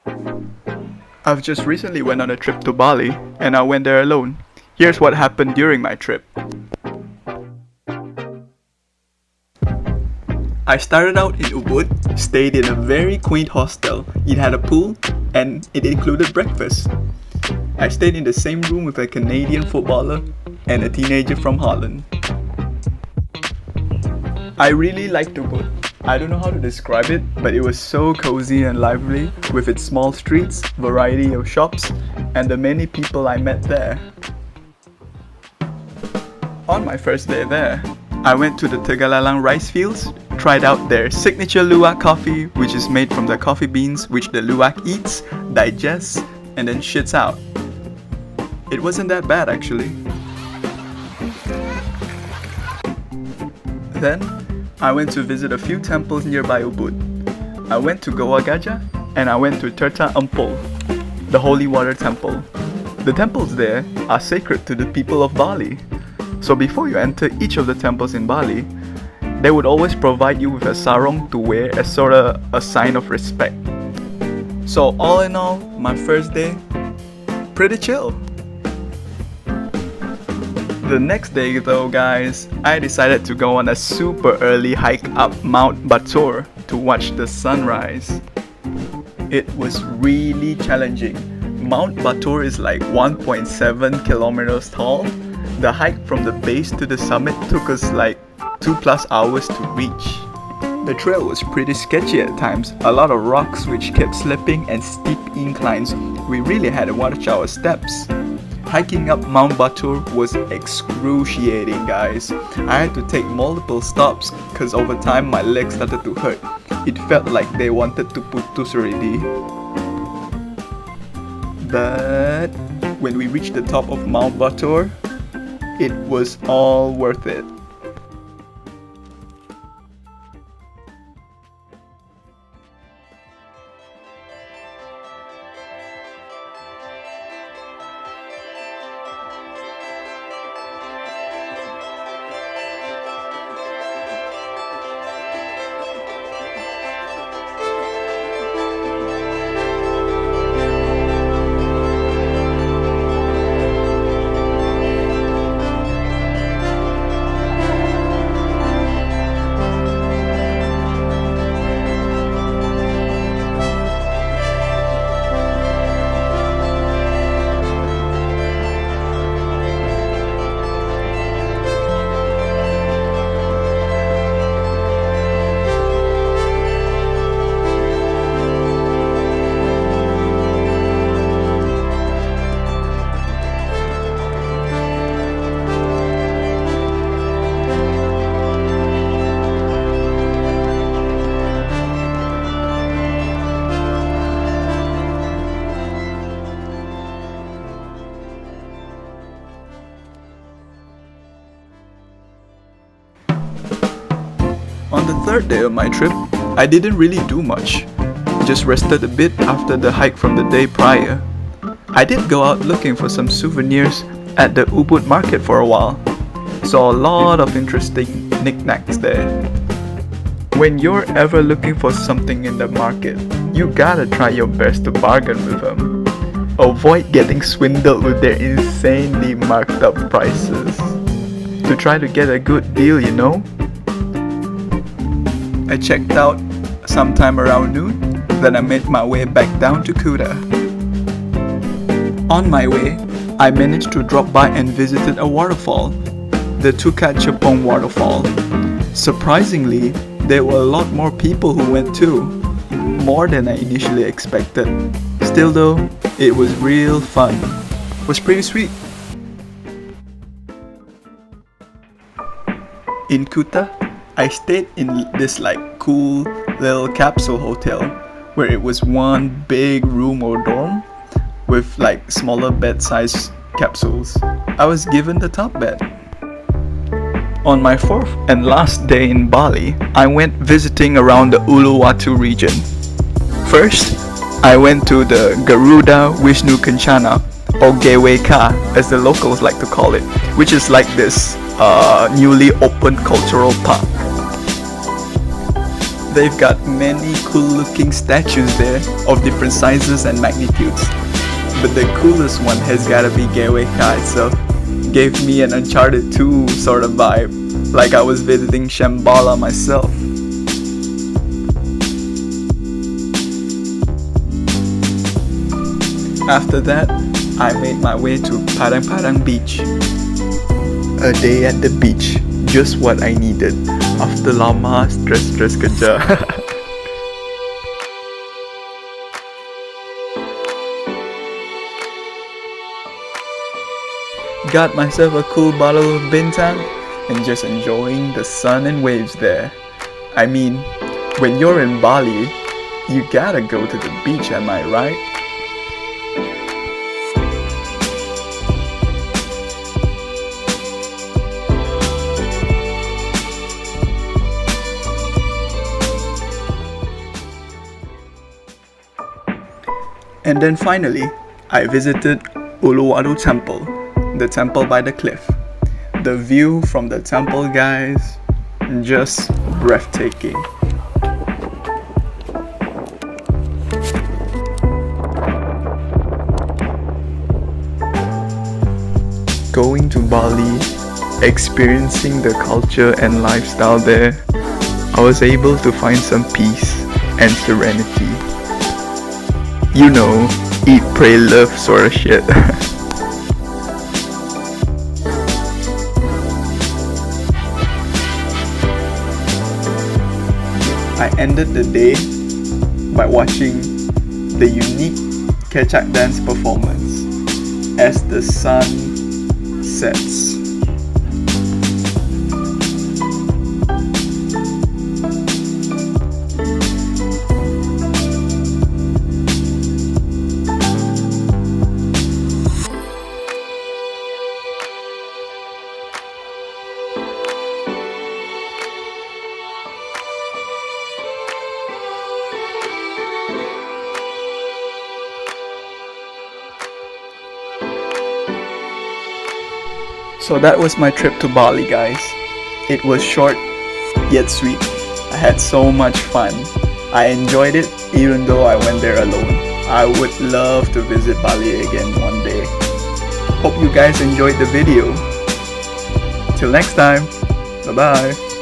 I've just recently went on a trip to Bali and I went there alone. Here's what happened during my trip. I started out in Ubud, stayed in a very quaint hostel. It had a pool and it included breakfast. I stayed in the same room with a Canadian footballer and a teenager from Holland. I really liked Ubud. I don't know how to describe it, but it was so cozy and lively with its small streets, variety of shops, and the many people I met there. On my first day there, I went to the Tegalalang rice fields, tried out their signature luwak coffee, which is made from the coffee beans which the luwak eats, digests, and then shits out. It wasn't that bad actually. Then, I went to visit a few temples nearby Ubud. I went to Gajah and I went to Terrace, the holy water temple. The temples there are sacred to the people of Bali. So before you enter each of the temples in Bali, they would always provide you with a sarong to wear as sort of a sign of respect. So all in all, my first day, pretty chill. The next day though guys, I decided to go on a super early hike up Mount Batur to watch the sunrise. It was really challenging. Mount Batur is like 1.7 kilometers tall. The hike from the base to the summit took us like 2+ hours to reach. The trail was pretty sketchy at times, a lot of rocks which kept slipping and steep inclines. We really had to watch our steps. Hiking up Mount Batur was excruciating guys. I had to take multiple stops cause over time my legs started to hurt. It felt like they wanted to putus already. But when we reached the top of Mount Batur, it was all worth it. On the third day of my trip, I didn't really do much. Just rested a bit after the hike from the day prior. I did go out looking for some souvenirs at the Ubud market for a while. Saw a lot of interesting knickknacks there. When you're ever looking for something in the market, you gotta try your best to bargain with them. Avoid getting swindled with their insanely marked up prices. To try to get a good deal, you know? I checked out sometime around noon, then I made my way back down to Kuta. On my way, I managed to drop by and visited a waterfall, the Tukad Cepung waterfall. Surprisingly, there were a lot more people who went too, more than I initially expected. Still though, it was real fun. It was pretty sweet. In Kuta, I stayed in this like cool little capsule hotel where it was one big room or dorm with like smaller bed size capsules. I was given the top bed. On my fourth and last day in Bali, I went visiting around the Uluwatu region. First, I went to the Garuda Wisnu Kencana, or G.W.K as the locals like to call it, which is like this newly opened cultural park. They've got many cool looking statues there of different sizes and magnitudes. But the coolest one has gotta be G.W.K itself. Gave me an Uncharted 2 sort of vibe, like I was visiting Shambhala myself. After that, I made my way to PADANG-PADANG beach. A day at the beach, just what I needed after lama stress kerja. Got myself a cool bottle of bintang and just enjoying the sun and waves there. I mean, when you're in Bali, you gotta go to the beach, am I right? And then finally, I visited Uluwatu temple, the temple by the cliff. The view from the temple, guys, just breathtaking. Going to Bali, experiencing the culture and lifestyle there, I was able to find some peace and serenity. You know, eat, pray, love sort of shit. I ended the day by watching the unique Gajah dance performance as the sun sets. So that was my trip to Bali, guys. It was short yet sweet. I had so much fun. I enjoyed it even though I went there alone. I would love to visit Bali again one day. Hope you guys enjoyed the video. Till next time, bye bye.